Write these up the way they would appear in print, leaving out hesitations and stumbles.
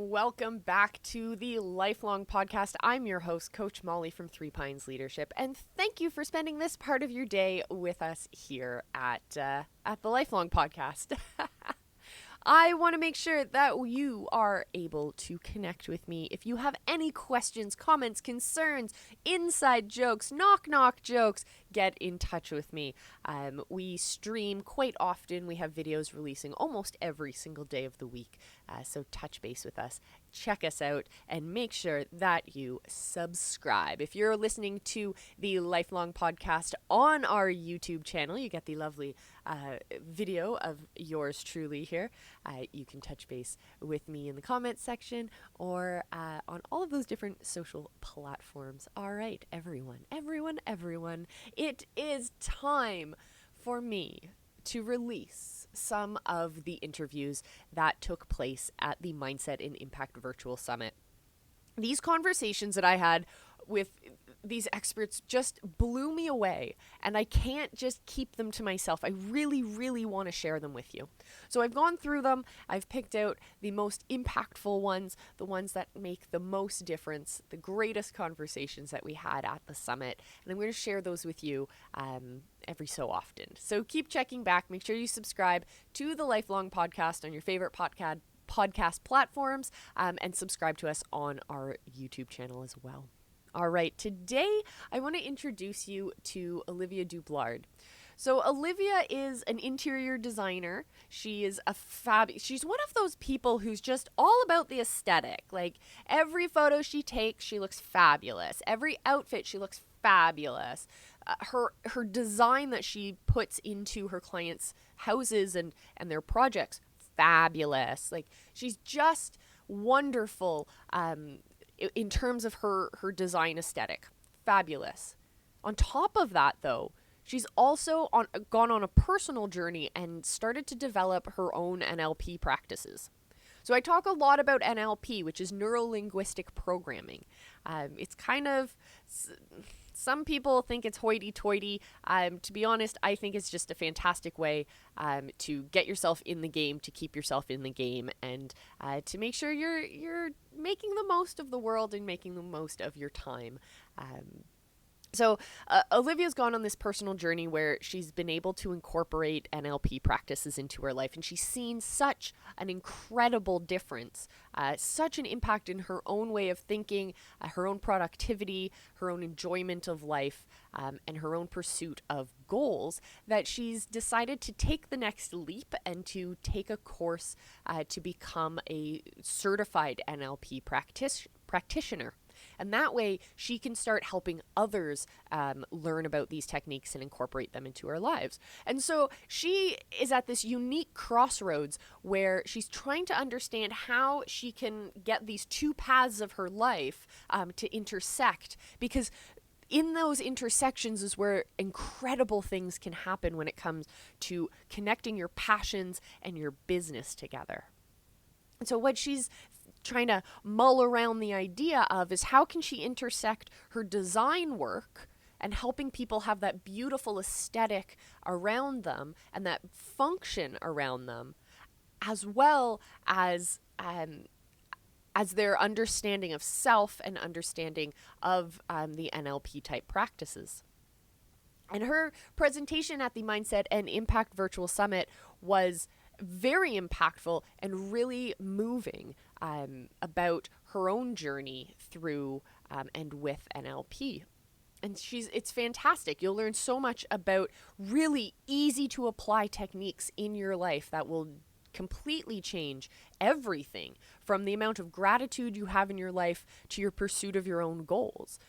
Welcome back to the Lifelong Podcast. I'm your host, Coach Molly from Three Pines Leadership, and thank you for spending this part of your day with us here at the Lifelong Podcast. I want to make sure that you are able to connect with me. If you have any questions, comments, concerns, inside jokes, knock jokes, get in touch with me. We stream quite often. We have videos releasing almost every single day of the week. So touch base with us, check us out, and make sure that you subscribe. If you're listening to the Lifelong Podcast on our YouTube channel, you get the lovely video of yours truly here. You can touch base with me in the comments section or on all of those different social platforms. All right, everyone. It is time for me to release some of the interviews that took place at the Mindset and Impact Virtual Summit. These conversations that I had with these experts just blew me away, and I can't just keep them to myself. I really want to share them with you. So I've gone through them. I've picked out the most impactful ones, the ones that make the most difference, the greatest conversations that we had at the summit, and I'm going to share those with you every so often. So keep checking back. Make sure you subscribe to the Lifelong Podcast on your favorite podcast platforms, and subscribe to us on our YouTube channel as well. All right, today I want to introduce you to Olivia Doublard. So Olivia is an interior designer. She is she's one of those people who's just all about the aesthetic. Like every photo she takes, she looks fabulous. Every outfit, she looks fabulous. Her design that she puts into her clients' houses and their projects, fabulous. Like she's just wonderful. In terms of her design aesthetic, fabulous. On top of that, though, she's also gone on a personal journey and started to develop her own Nlp practices. So I talk a lot about NLP, which is neuro-linguistic programming. It's kind of, some people think it's hoity-toity. To be honest, I think it's just a fantastic way to get yourself in the game, to keep yourself in the game, and to make sure you're making the most of the world and making the most of your time. So Olivia's gone on this personal journey where she's been able to incorporate NLP practices into her life, and she's seen such an incredible difference, such an impact in her own way of thinking, her own productivity, her own enjoyment of life, and her own pursuit of goals, that she's decided to take the next leap and to take a course to become a certified NLP practitioner. And that way she can start helping others learn about these techniques and incorporate them into her lives. And so she is at this unique crossroads where she's trying to understand how she can get these two paths of her life to intersect, because in those intersections is where incredible things can happen when it comes to connecting your passions and your business together. And so what she's trying to mull around the idea of is how can she intersect her design work and helping people have that beautiful aesthetic around them and that function around them, as well as their understanding of self and understanding of the NLP type practices. And her presentation at the Mindset and Impact Virtual Summit was very impactful and really moving about her own journey through and with NLP. And it's fantastic. You'll learn so much about really easy to apply techniques in your life that will completely change everything, from the amount of gratitude you have in your life to your pursuit of your own goals.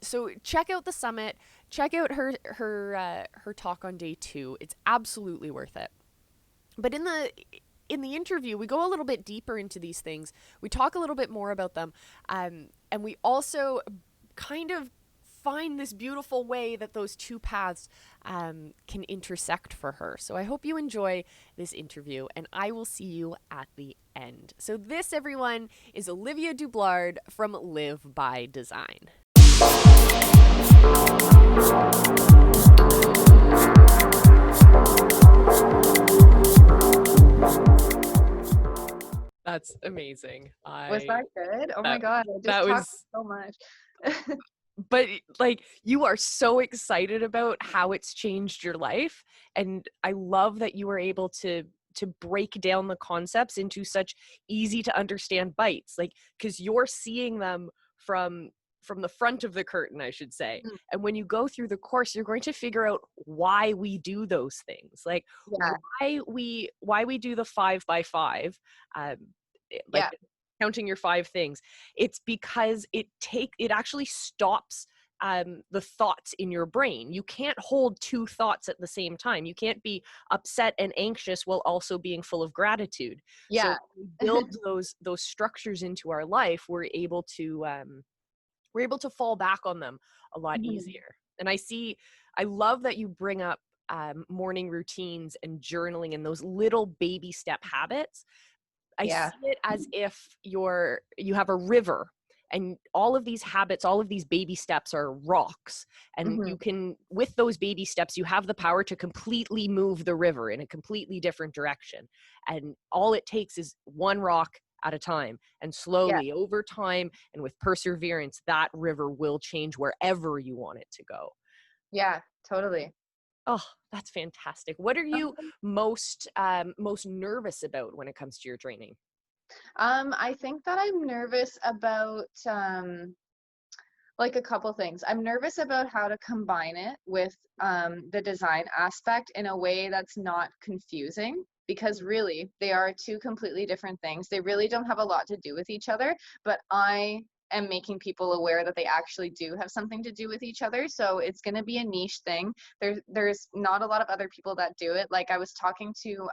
So check out the summit, check out her talk on day 2. It's absolutely worth it. But in the interview, we go a little bit deeper into these things. We talk a little bit more about them. And we also kind of find this beautiful way that those two paths can intersect for her. So I hope you enjoy this interview, and I will see you at the end. So this, everyone, is Olivia Doublard from Live by Design. That's amazing. Was that good? Oh my That God, I that just talked was so much. but like you are so excited about how it's changed your life, and I love that you were able to break down the concepts into such easy to understand bites, like because you're seeing them from the front of the curtain, I should say. Mm, And when you go through the course, you're going to figure out why we do those things, like yeah, why we do the 5 by 5, um, like yeah, counting your 5 things. It's because it actually stops the thoughts in your brain. You can't hold two thoughts at the same time. You can't be upset and anxious while also being full of gratitude. So yeah. when we build those structures into our life, we're able to fall back on them a lot Mhm. easier. And I love that you bring up morning routines and journaling and those little baby step habits. I Yeah. see it as if you have a river, and all of these habits, all of these baby steps are rocks, and Hmm. you can, with those baby steps, you have the power to completely move the river in a completely different direction. And all it takes is one rock at a time, and Yeah. slowly over time and with perseverance, that river will change wherever you want it to go. Yeah, totally. Oh, that's fantastic. What are you Um, most nervous about when it comes to your training? I think that I'm nervous about like a couple things. I'm nervous about how to combine it with the design aspect in a way that's not confusing, because really they are two completely different things. They really don't have a lot to do with each other, but I am making people aware that they actually do have something to do with each other. So it's going to be a niche thing. There's not a lot of other people that do it. Like I was talking to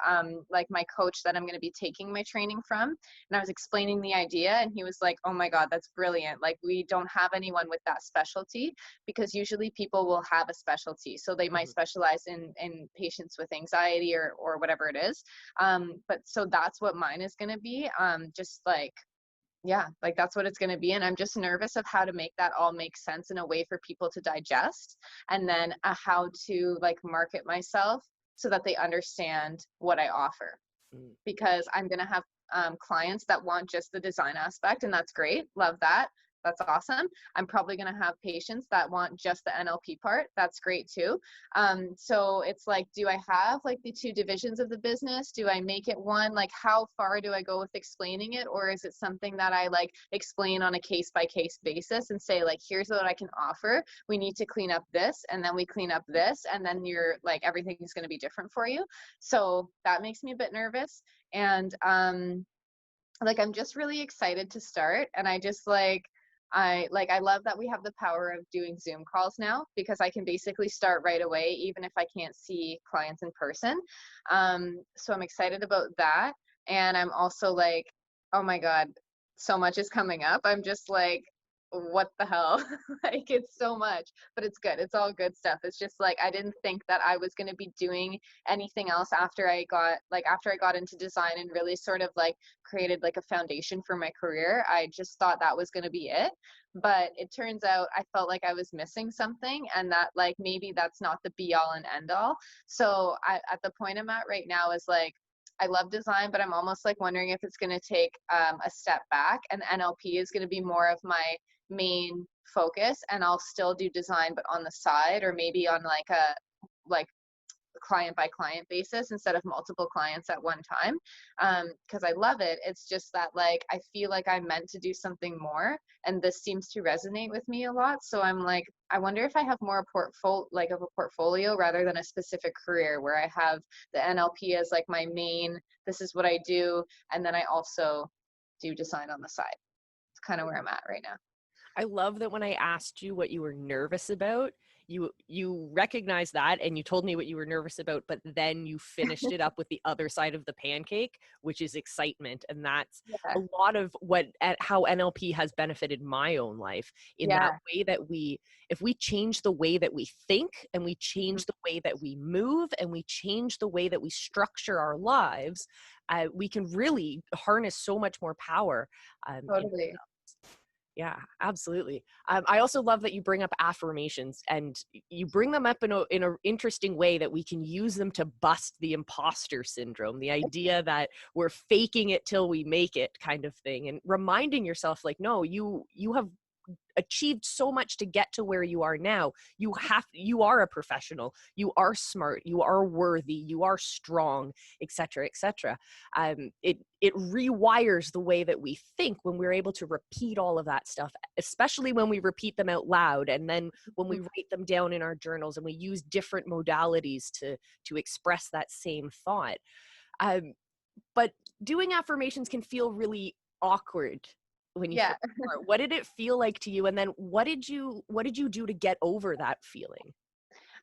like my coach that I'm going to be taking my training from, and I was explaining the idea, and he was like, "Oh my God, that's brilliant. Like we don't have anyone with that specialty, because usually people will have a specialty. So they might Mhm. specialize in patients with anxiety or whatever it is. But so that's what mine is going to be. Just like, yeah, like that's what it's going to be. And I'm just nervous of how to make that all make sense in a way for people to digest, and then how to like market myself so that they understand what I offer, Mm. because I'm going to have clients that want just the design aspect, and that's great. Love that. That's awesome. I'm probably going to have patients that want just the NLP part. That's great too. So it's like, do I have like the two divisions of the business? Do I make it one? Like, how far do I go with explaining it? Or is it something that I like explain on a case by case basis and say, like, here's what I can offer. We need to clean up this, and then we clean up this, and then you're like, everything is going to be different for you. So that makes me a bit nervous. And like I'm just really excited to start, and I just I love that we have the power of doing Zoom calls now, because I can basically start right away even if I can't see clients in person. So I'm excited about that. And I'm also like, oh my God, so much is coming up. I'm just like, what the hell? Like it's so much, but it's good. It's all good stuff. It's just like I didn't think that I was going to be doing anything else after I got into design and really sort of like created like a foundation for my career. I just thought that was going to be it. But it turns out I felt like I was missing something, and that like maybe that's not the be all and end all. So at the point I'm at right now is like, I love design, but I'm almost like wondering if it's going to take a step back, and NLP is going to be more of my main focus, and I'll still do design but on the side, or maybe on like a like client by client basis instead of multiple clients at one time, because I love it. It's just that like I feel like I'm meant to do something more, and this seems to resonate with me a lot. So I'm like, I wonder if I have more of a portfolio rather than a specific career where I have the NLP as like my main, this is what I do, and then I also do design on the side. It's kind of where I'm at right now. I love that when I asked you what you were nervous about, you recognized that and you told me what you were nervous about, but then you finished it up with the other side of the pancake, which is excitement. And that's Yeah. a lot of how NLP has benefited my own life, in that Yeah. way that if we change the way that we think, and we Mhm. change the way that we move, and we change the way that we structure our lives, we can really harness so much more power in Totally. Yeah, absolutely. I also love that you bring up affirmations, and you bring them up in a interesting way that we can use them to bust the imposter syndrome, the idea that we're faking it till we make it kind of thing, and reminding yourself like, no, you have achieved so much to get to where you are now. You are a professional, you are smart, you are worthy, you are strong, etc., etc. It rewires the way that we think when we're able to repeat all of that stuff, especially when we repeat them out loud, and then when we write them down in our journals and we use different modalities to express that same thought. But doing affirmations can feel really awkward when you Yeah. first start. What did it feel like to you? And then what did you do to get over that feeling?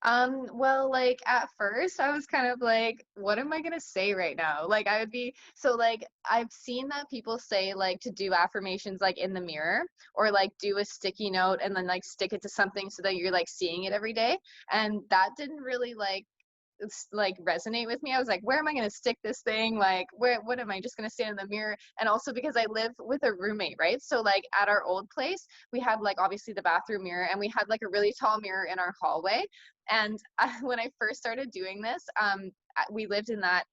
Well, like at first I was kind of like, what am I gonna say right now? Like I would be so like I've seen that people say like to do affirmations like in the mirror or like do a sticky note and then like stick it to something so that you're like seeing it every day. And that didn't really like resonate with me. I was like, where am I going to stick this thing? Like, what am I just going to stand in the mirror? And also because I live with a roommate, right? So like at our old place, we had like obviously the bathroom mirror and we had like a really tall mirror in our hallway. And when I first started doing this, we lived in that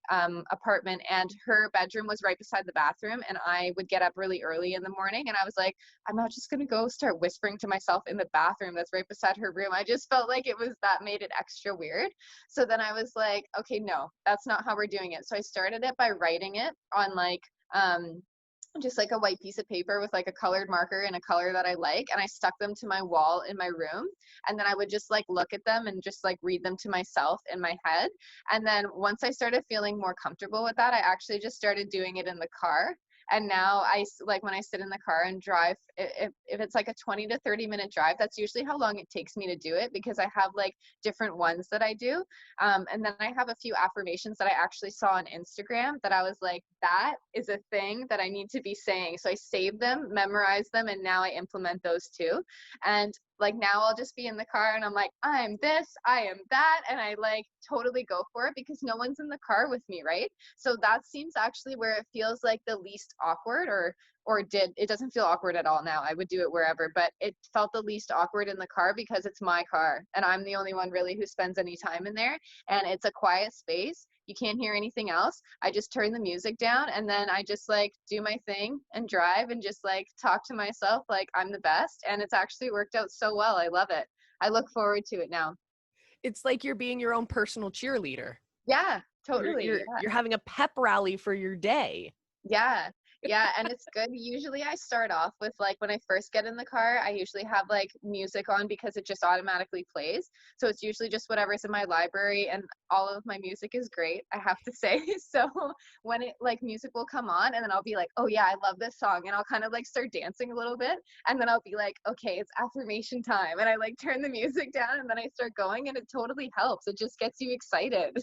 apartment and her bedroom was right beside the bathroom. And I would get up really early in the morning and I was like, I'm not just going to go start whispering to myself in the bathroom that's right beside her room. I just felt like that made it extra weird. So then I was like, okay, no, that's not how we're doing it. So I started it by writing it on like, just like a white piece of paper with like a colored marker and a color that I like. And I stuck them to my wall in my room. And then I would just like look at them and just like read them to myself in my head. And then once I started feeling more comfortable with that, I actually just started doing it in the car. And now like when I sit in the car and drive, if it's like a 20 to 30-minute drive, that's usually how long it takes me to do it because I have like different ones that I do. And then I have a few affirmations that I actually saw on Instagram that I was like, that is a thing that I need to be saying. So I saved them, memorized them, and now I implement those too. And like now I'll just be in the car and I'm like, I'm this, I am that. And I like totally go for it because no one's in the car with me, right? So that seems actually where it feels like the least awkward it doesn't feel awkward at all now. I would do it wherever, but it felt the least awkward in the car because it's my car and I'm the only one really who spends any time in there and it's a quiet space. You can't hear anything else. I just turn the music down and then I just like do my thing and drive and just like talk to myself like I'm the best. And it's actually worked out so well. I love it. I look forward to it now. It's like you're being your own personal cheerleader. Yeah, You're totally. you're Yeah. you're having a pep rally for your day. Yeah. Yeah, and it's good. Usually I start off with like when I first get in the car, I usually have like music on because it just automatically plays. So it's usually just whatever's in my library and all of my music is great, I have to say. So when it like music will come on and then I'll be like, "Oh yeah, I love this song." And I'll kind of like start dancing a little bit and then I'll be like, "Okay, it's affirmation time." And I like turn the music down and then I start going and it totally helps. It just gets you excited.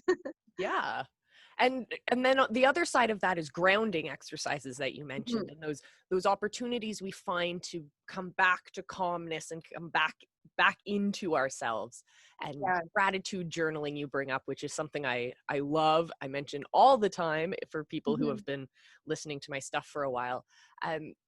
Yeah. And then the other side of that is grounding exercises that you mentioned, and those opportunities we find to come back to calmness and come back into ourselves. And Yeah. gratitude journaling you bring up, which is something I love. I mention all the time for people who Mhm. have been listening to my stuff for a while.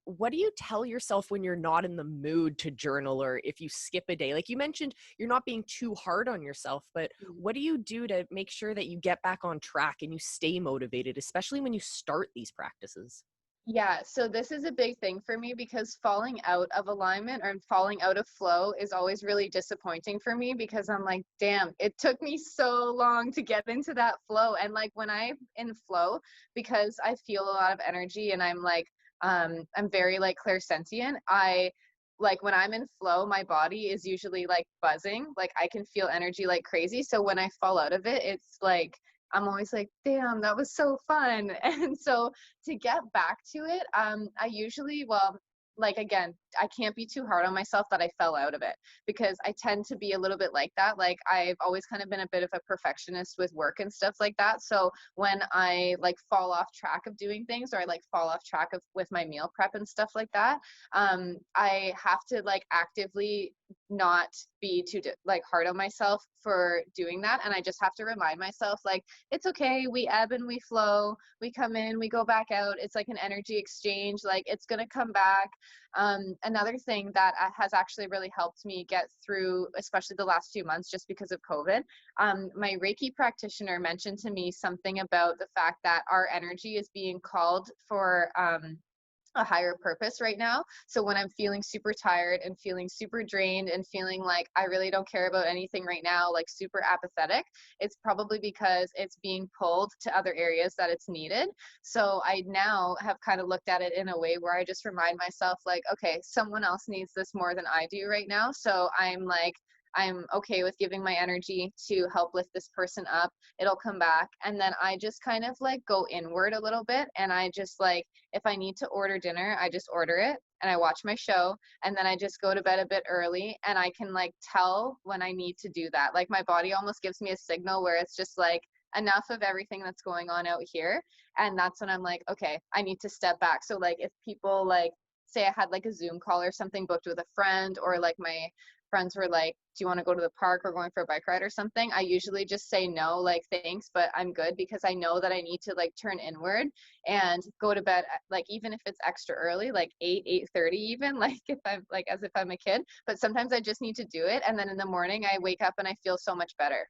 What do you tell yourself when you're not in the mood to journal, or if you skip a day? Like you mentioned, you're not being too hard on yourself, but what do you do to make sure that you get back on track and you stay motivated, especially when you start these practices? Yeah, so this is a big thing for me because falling out of alignment or falling out of flow is always really disappointing for me because I'm like, damn, it took me so long to get into that flow. And like when I'm in flow, because I feel a lot of energy and I'm like, I'm very like clairsentient, I like when I'm in flow, my body is usually like buzzing, like I can feel energy like crazy. So when I fall out of it, it's like, I'm always like, damn, that was so fun. And so to get back to it, I usually, well, like again, I can't be too hard on myself that I fell out of it because I tend to be a little bit like that. Like I've always kind of been a bit of a perfectionist with work and stuff like that. So when I like fall off track of doing things or I like fall off track of with my meal prep and stuff like that, I have to like actively not be too like hard on myself for doing that. And I just have to remind myself like, it's okay, we ebb and we flow, we come in, we go back out, it's like an energy exchange, like it's gonna come back. Another thing that has actually really helped me get through, especially the last few months, just because of COVID, my Reiki practitioner mentioned to me something about the fact that our energy is being called for a higher purpose right now. So when I'm feeling super tired and feeling super drained and feeling like I really don't care about anything right now, like super apathetic, it's probably because it's being pulled to other areas that it's needed. So I now have kind of looked at it in a way where I just remind myself like, okay, someone else needs this more than I do right now. So I'm okay with giving my energy to help lift this person up. It'll come back. And then I just kind of like go inward a little bit. And I just like, if I need to order dinner, I just order it and I watch my show. And then I just go to bed a bit early and I can like tell when I need to do that. Like my body almost gives me a signal where it's just like, enough of everything that's going on out here. And that's when I'm like, okay, I need to step back. So like if people like, say I had like a Zoom call or something booked with a friend, or like my friends were like, do you want to go to the park or going for a bike ride or something? I usually just say no, like thanks, but I'm good, because I know that I need to like turn inward and go to bed, like even if it's extra early, like 8:30 even, like if I'm like as if I'm a kid. But sometimes I just need to do it. And then in the morning I wake up and I feel so much better.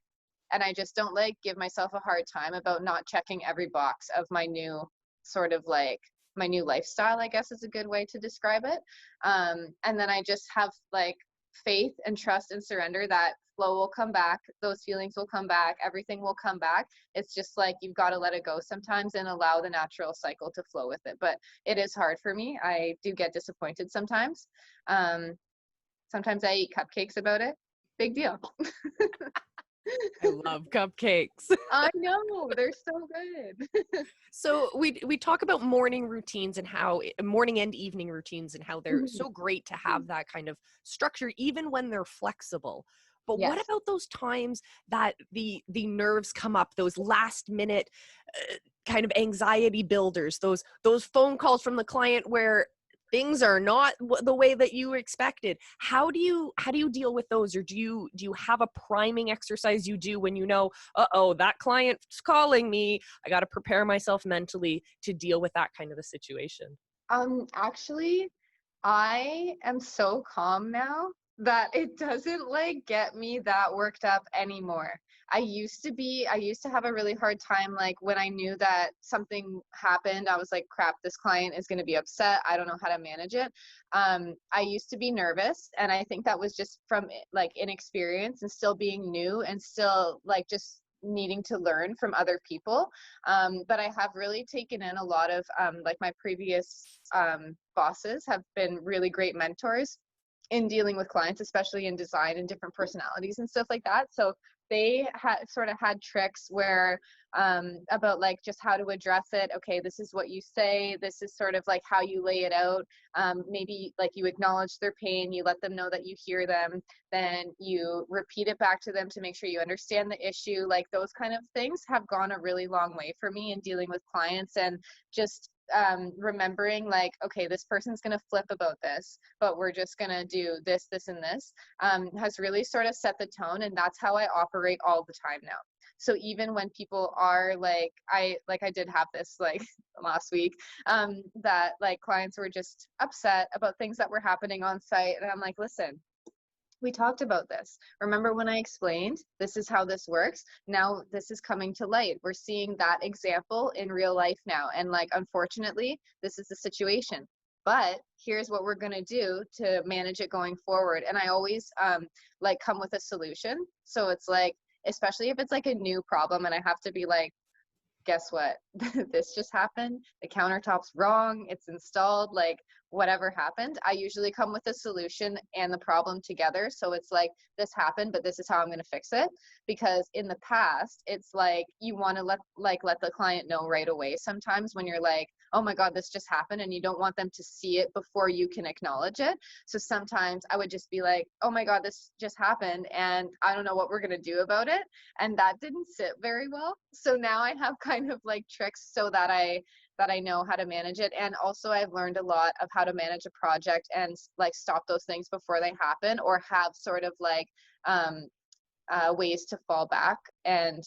And I just don't like give myself a hard time about not checking every box of my new sort of like my new lifestyle, I guess is a good way to describe it. And then I just have like faith and trust and surrender that flow will come back, those feelings will come back, everything will come back. It's just like you've got to let it go sometimes and allow the natural cycle to flow with it. But it is hard for me. I do get disappointed sometimes. Sometimes I eat cupcakes about it. Big deal. I love cupcakes. I know, they're so good. So we talk about morning routines and how morning and evening routines and how they're so great to have that kind of structure, even when they're flexible. But what Yes. about those times that the nerves come up, those last minute kind of anxiety builders, those phone calls from the client where things are not the way that you expected? How do you deal with those? Or do you have a priming exercise you do when you know, uh-oh, that client's calling me, I got to prepare myself mentally to deal with that kind of a situation? Actually, I am so calm now that it doesn't like get me that worked up anymore. I used to have a really hard time, like when I knew that something happened, I was like, crap, this client is going to be upset. I don't know how to manage it. I used to be nervous, and I think that was just from like inexperience and still being new and still like just needing to learn from other people. But I have really taken in a lot of like my previous bosses have been really great mentors in dealing with clients, especially in design and different personalities and stuff like that. So they had tricks where about like just how to address it. Okay, this is what you say. This is sort of like how you lay it out. Maybe like you acknowledge their pain, you let them know that you hear them, then you repeat it back to them to make sure you understand the issue. Like those kind of things have gone a really long way for me in dealing with clients, and just remembering like, okay, this person's going to flip about this, but we're just going to do this, this, and this, has really sort of set the tone. And that's how I operate all the time now. So even when people are like, I did have this like last week, that like clients were just upset about things that were happening on site. And I'm like, listen, we talked about this. Remember when I explained this is how this works? Now this is coming to light. We're seeing that example in real life now. And like, unfortunately, this is the situation. But here's what we're going to do to manage it going forward. And I always like come with a solution. So it's like, especially if it's like a new problem and I have to be like, guess what? This just happened. The countertop's wrong. It's installed. Like whatever happened, I usually come with a solution and the problem together. So it's like, this happened, but this is how I'm going to fix it. Because in the past, it's like you want to let the client know right away sometimes when you're like, oh my God, this just happened, and you don't want them to see it before you can acknowledge it. So sometimes I would just be like, oh my God, this just happened and I don't know what we're going to do about it. And that didn't sit very well. So now I have kind of like tricks so that I know how to manage it. And also I've learned a lot of how to manage a project and like stop those things before they happen, or have sort of like ways to fall back and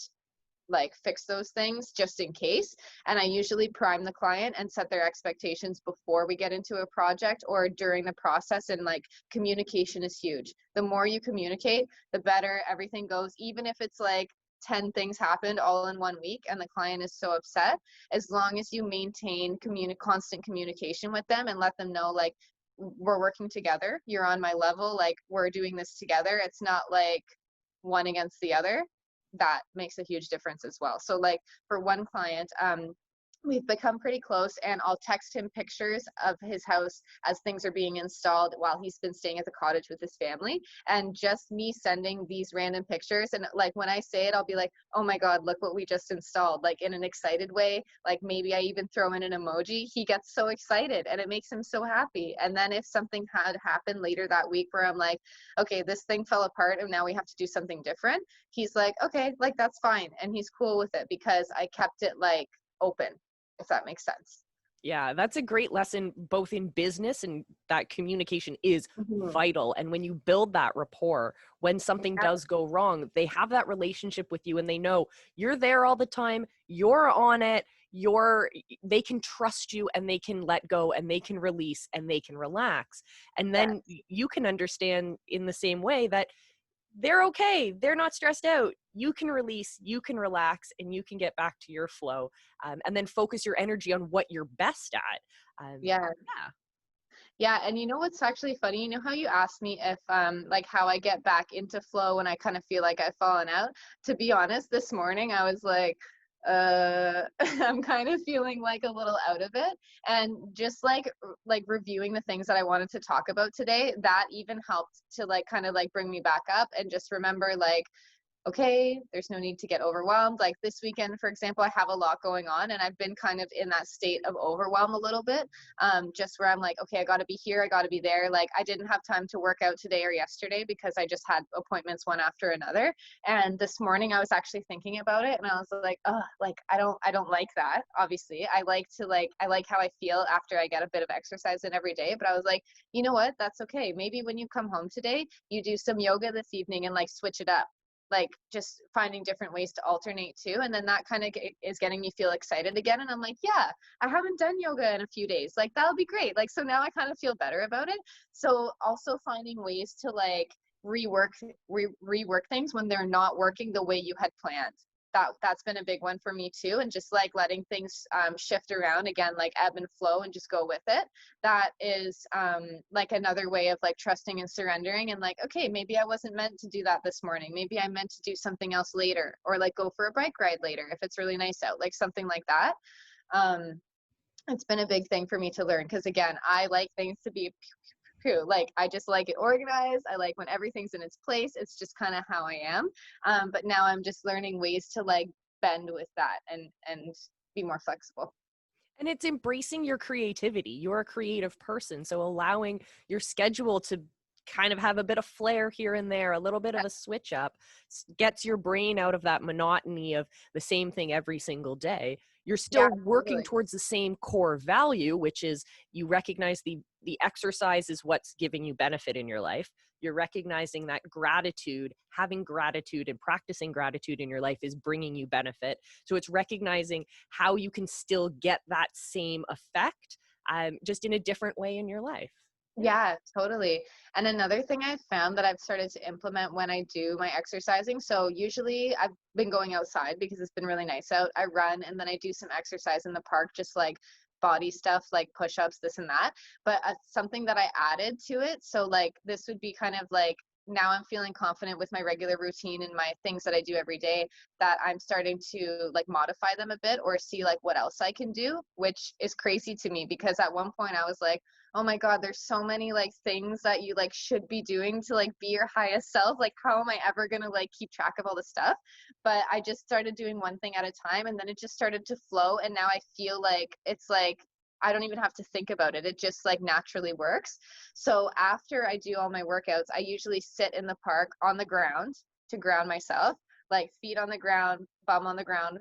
like fix those things just in case. And I usually prime the client and set their expectations before we get into a project or during the process. And like communication is huge. The more you communicate, the better everything goes, even if it's like 10 things happened all in 1 week and the client is so upset. As long as you maintain constant communication with them and let them know, like, we're working together, you're on my level, like we're doing this together, it's not like one against the other, that makes a huge difference as well. So like for one client, we've become pretty close, and I'll text him pictures of his house as things are being installed while he's been staying at the cottage with his family. And just me sending these random pictures, and like when I say it, I'll be like, oh my God, look what we just installed, like in an excited way. Like maybe I even throw in an emoji. He gets so excited and it makes him so happy. And then if something had happened later that week where I'm like, okay, this thing fell apart and now we have to do something different, he's like, okay, like that's fine. And he's cool with it because I kept it like open, if that makes sense. Yeah, that's a great lesson, both in business, and that communication is vital. And when you build that rapport, when something does go wrong, they have that relationship with you and they know you're there all the time, you're on it, they can trust you and they can let go and they can release and they can relax. And then you can understand in the same way that they're okay. They're not stressed out. You can release, you can relax, and you can get back to your flow, and then focus your energy on what you're best at. Yeah. Yeah, and you know what's actually funny? You know how you asked me if like how I get back into flow when I kind of feel like I've fallen out? To be honest, this morning I was like, I'm kind of feeling like a little out of it. And just like reviewing the things that I wanted to talk about today, that even helped to like kind of like bring me back up and just remember like, okay, there's no need to get overwhelmed. Like this weekend, for example, I have a lot going on and I've been kind of in that state of overwhelm a little bit, just where I'm like, okay, I got to be here, I got to be there. Like I didn't have time to work out today or yesterday because I just had appointments one after another. And this morning I was actually thinking about it and I was like, oh, like I don't like that. Obviously, I like how I feel after I get a bit of exercise in every day. But I was like, you know what? That's okay. Maybe when you come home today, you do some yoga this evening and like switch it up, like just finding different ways to alternate too. And then that kind of is getting me feel excited again. And I'm like, yeah, I haven't done yoga in a few days. Like that'll be great. Like, so now I kind of feel better about it. So also finding ways to like rework things when they're not working the way you had planned. That's been a big one for me too. And just like letting things shift around again, like ebb and flow and just go with it. That is like another way of like trusting and surrendering and like, okay, maybe I wasn't meant to do that this morning. Maybe I meant to do something else later, or like go for a bike ride later if it's really nice out, like something like that. It's been a big thing for me to learn because again, I like things to be like I just like it organized. I like when everything's in its place. It's just kind of how I am. But now I'm just learning ways to like bend with that and be more flexible. And it's embracing your creativity. You're a creative person, so allowing your schedule to kind of have a bit of flair here and there, a little bit of a switch up, gets your brain out of that monotony of the same thing every single day. You're still working towards the same core value, which is you recognize the exercise is what's giving you benefit in your life. You're recognizing that gratitude, having gratitude and practicing gratitude in your life is bringing you benefit. So it's recognizing how you can still get that same effect, just in a different way in your life. Yeah, totally. And another thing I've found that I've started to implement when I do my exercising. So usually I've been going outside because it's been really nice out. I run and then I do some exercise in the park, just like body stuff, like push-ups, this and that. But something that I added to it. So like this would be kind of like, now I'm feeling confident with my regular routine and my things that I do every day, that I'm starting to like modify them a bit or see like what else I can do, which is crazy to me because at one point I was like, oh my God, there's so many like things that you like should be doing to like be your highest self. Like, how am I ever going to like keep track of all this stuff? But I just started doing one thing at a time and then it just started to flow. And now I feel like it's like, I don't even have to think about it. It just like naturally works. So after I do all my workouts, I usually sit in the park on the ground to ground myself, like feet on the ground, bum on the ground,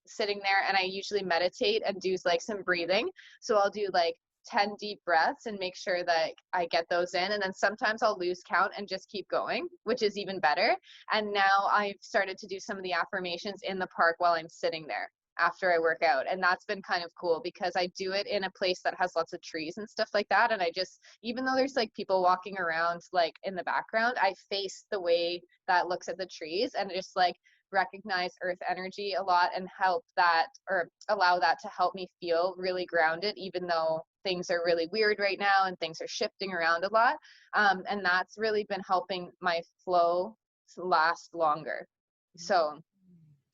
sitting there. And I usually meditate and do like some breathing. So I'll do like 10 deep breaths and make sure that I get those in. And then sometimes I'll lose count and just keep going, which is even better. And now I've started to do some of the affirmations in the park while I'm sitting there after I work out. And that's been kind of cool because I do it in a place that has lots of trees and stuff like that. And I just, even though there's like people walking around like in the background, I face the way that looks at the trees and just like recognize earth energy a lot and help that, or allow that to help me feel really grounded, even though things are really weird right now and things are shifting around a lot. And that's really been helping my flow last longer. So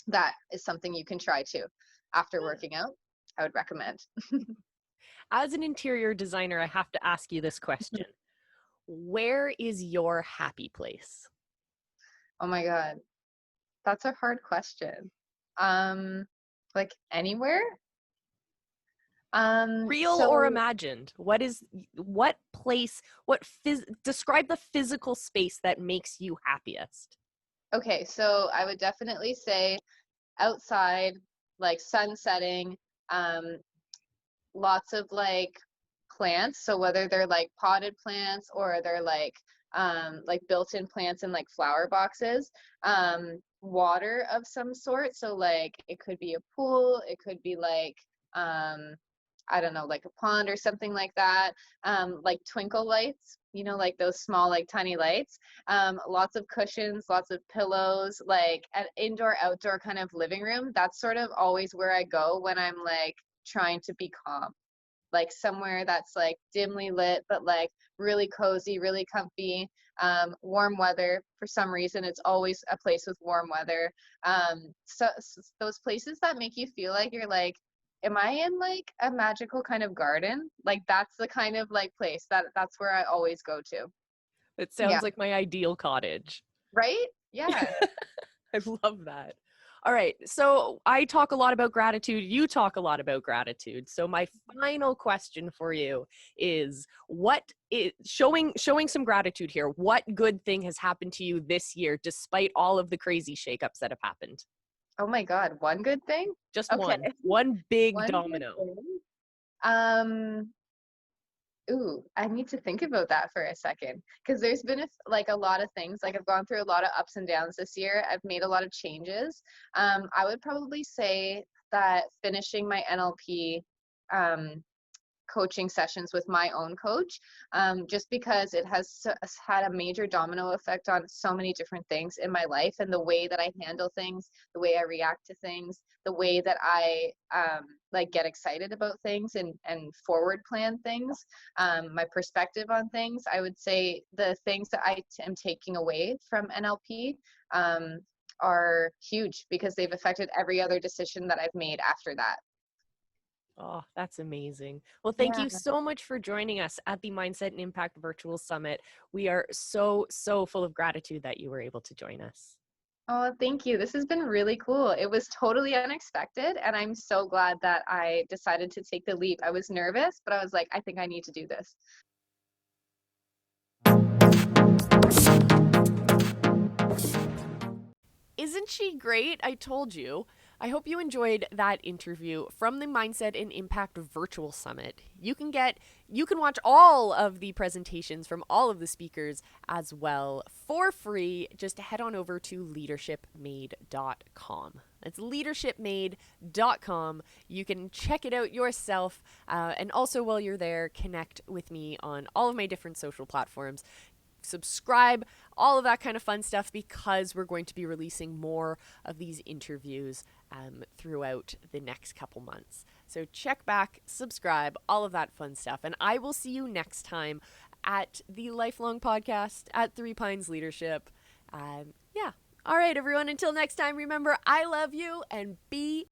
that is something you can try too. After working out, I would recommend. As an interior designer, I have to ask you this question. Where is your happy place? Oh my God. That's a hard question. Like anywhere? Real or imagined? What place, describe the physical space that makes you happiest? Okay, so I would definitely say outside, like sun setting, lots of like plants. So whether they're like potted plants or they're like built-in plants in like flower boxes, water of some sort. So like it could be a pool, it could be like I don't know, like a pond or something like that. Like twinkle lights, you know, like those small, like tiny lights. Lots of cushions, lots of pillows, like an indoor, outdoor kind of living room. That's sort of always where I go when I'm like trying to be calm. Like somewhere that's like dimly lit, but like really cozy, really comfy. Warm weather. For some reason, it's always a place with warm weather. So those places that make you feel like you're like, am I in like a magical kind of garden? Like that's the kind of like place that's where I always go to. It sounds like my ideal cottage. Right? Yeah. I love that. All right. So I talk a lot about gratitude. You talk a lot about gratitude. So my final question for you is showing some gratitude here. What good thing has happened to you this year, despite all of the crazy shakeups that have happened? Oh my God. One good thing? Just Okay. one big One good domino. thing. Ooh, I need to think about that for a second because there's been a lot of things. Like I've gone through a lot of ups and downs this year. I've made a lot of changes. I would probably say that finishing my NLP um, coaching sessions with my own coach, just because it has had a major domino effect on so many different things in my life and the way that I handle things, the way I react to things, the way that I like get excited about things and forward plan things, my perspective on things. I would say the things that I am taking away from NLP are huge because they've affected every other decision that I've made after that. Oh, that's amazing. Well, thank Yeah. you so much for joining us at the Mindset and Impact Virtual Summit. We are so full of gratitude that you were able to join us. Oh, thank you. This has been really cool. It was totally unexpected, and I'm so glad that I decided to take the leap. I was nervous, but I was like, I think I need to do this. Isn't she great? I told you. I hope you enjoyed that interview from the Mindset and Impact Virtual Summit. You can watch all of the presentations from all of the speakers as well for free. Just head on over to leadershipmade.com. That's leadershipmade.com. You can check it out yourself. And also, while you're there, connect with me on all of my different social platforms. Subscribe, all of that kind of fun stuff, because we're going to be releasing more of these interviews throughout the next couple months. So check back, subscribe, all of that fun stuff. And I will see you next time at the Lifelong Podcast at Three Pines Leadership. Yeah. All right, everyone. Until next time, remember, I love you and be